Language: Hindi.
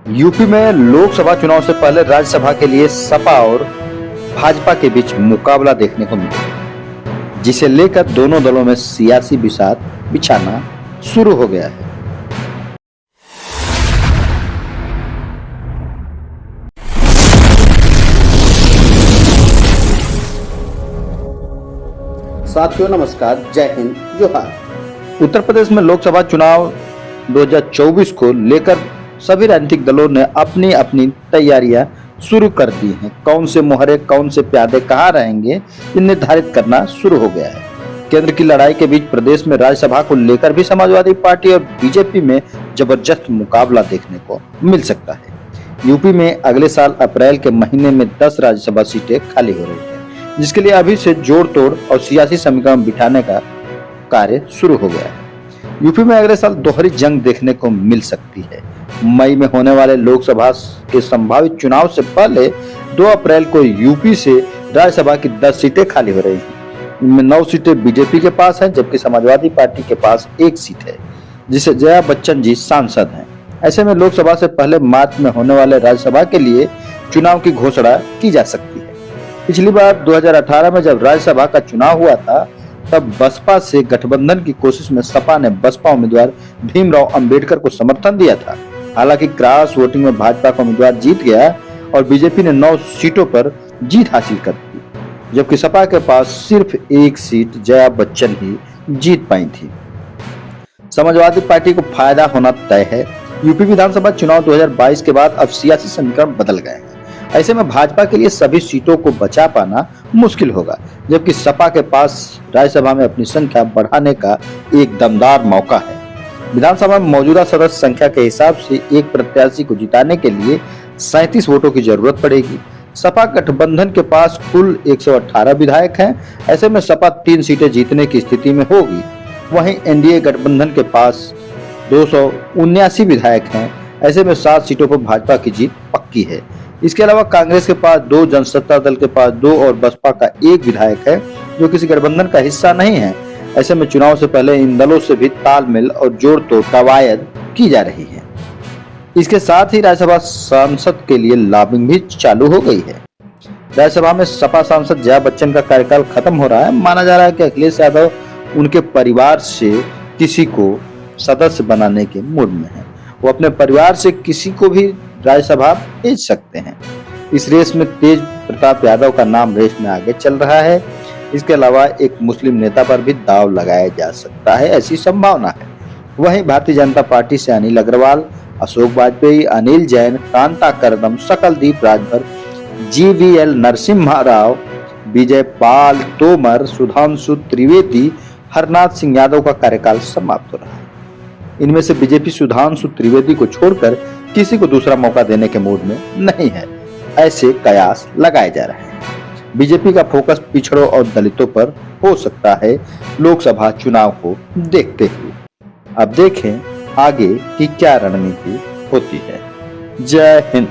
यूपी में लोकसभा चुनाव से पहले राज्यसभा के लिए सपा और भाजपा के बीच मुकाबला देखने को मिला, जिसे लेकर दोनों दलों में सियासी बिसात बिछाना शुरू हो गया है। साथियों नमस्कार, जय हिंद, जोहार। उत्तर प्रदेश में लोकसभा चुनाव 2024 को लेकर सभी राजनीतिक दलों ने अपनी अपनी तैयारियां शुरू कर दी हैं। कौन से मोहरे, कौन से प्यादे कहां रहेंगे, ये निर्धारित करना शुरू हो गया है। केंद्र की लड़ाई के बीच प्रदेश में राज्यसभा को लेकर भी समाजवादी पार्टी और बीजेपी में जबरदस्त मुकाबला देखने को मिल सकता है। यूपी में अगले साल अप्रैल के महीने में 10 राज्यसभा सीटें खाली हो रही है, जिसके लिए अभी से जोड़ तोड़ और सियासी समीकरण बिठाने का कार्य शुरू हो गया है। यूपी में अगले साल दोहरी जंग देखने को मिल सकती है। मई में होने वाले लोकसभा के संभावित चुनाव से पहले 2 अप्रैल को यूपी से राज्यसभा की 10 सीटें खाली हो रही हैं। इनमें 9 सीटें बीजेपी के पास हैं, जबकि समाजवादी पार्टी के पास 1 सीट है, जिसे जया बच्चन जी सांसद हैं। ऐसे में लोकसभा से पहले मार्च में होने वाले राज्यसभा के लिए चुनाव की घोषणा की जा सकती है। पिछली बार 2018 में जब राज्यसभा का चुनाव हुआ था, तब बसपा से गठबंधन की कोशिश में सपा ने बसपा उम्मीदवार भीमराव अंबेडकर को समर्थन दिया था। हालांकि क्रॉस वोटिंग में भाजपा का उम्मीदवार जीत गया और बीजेपी ने 9 सीटों पर जीत हासिल कर दी, जबकि सपा के पास सिर्फ 1 सीट जया बच्चन ही जीत पाई थी। समाजवादी पार्टी को फायदा होना तय है। यूपी विधानसभा चुनाव 2022 के बाद अब सियासी समीकरण बदल गए हैं। ऐसे में भाजपा के लिए सभी सीटों को बचा पाना मुश्किल होगा, जबकि सपा के पास राज्यसभा में अपनी संख्या बढ़ाने का एक दमदार मौका है। विधानसभा में मौजूदा सदस्य संख्या के हिसाब से एक प्रत्याशी को जिताने के लिए 37 वोटों की जरूरत पड़ेगी। सपा गठबंधन के पास कुल 118 विधायक हैं। ऐसे में सपा 3 सीटें जीतने की स्थिति में होगी। वहीं एनडीए गठबंधन के पास 279 विधायक हैं। ऐसे में 7 सीटों पर भाजपा की जीत पक्की है। इसके अलावा कांग्रेस के पास 2, जनसत्ता दल के पास 2 और बसपा का 1 विधायक है, जो किसी गठबंधन का हिस्सा नहीं है। ऐसे में चुनाव से पहले इन दलों से भी तालमेल और जोड़ तोड़ कवायद की जा रही है। इसके साथ ही राज्यसभा सांसद के लिए लॉबिंग भी चालू हो गई है। राज्यसभा में सपा सांसद जया बच्चन का कार्यकाल खत्म हो रहा है। माना जा रहा है कि अखिलेश यादव उनके परिवार से किसी को सदस्य बनाने के मूड में है। वो अपने परिवार से किसी को भी राज्यसभा भेज सकते हैं। इस रेस में तेज प्रताप यादव का नाम रेस में आगे चल रहा है। इसके अलावा एक मुस्लिम नेता पर भी दांव लगाया जा सकता है, ऐसी संभावना है। वहीं भारतीय जनता पार्टी से अनिल अग्रवाल, अशोक वाजपेयी, अनिल जैन, कांता कर्दम, सकलदीप राजभर, जीवीएल नरसिम्हा राव, विजय पाल तोमर, सुधांशु त्रिवेदी, हरनाथ सिंह यादव का कार्यकाल समाप्त हो रहा है। इनमें से बीजेपी सुधांशु त्रिवेदी को छोड़कर किसी को दूसरा मौका देने के मूड में नहीं है, ऐसे कयास लगाए जा रहे हैं। बीजेपी का फोकस पिछड़ों और दलितों पर हो सकता है लोकसभा चुनाव को देखते हुए। अब देखें आगे की क्या रणनीति होती है। जय हिंद।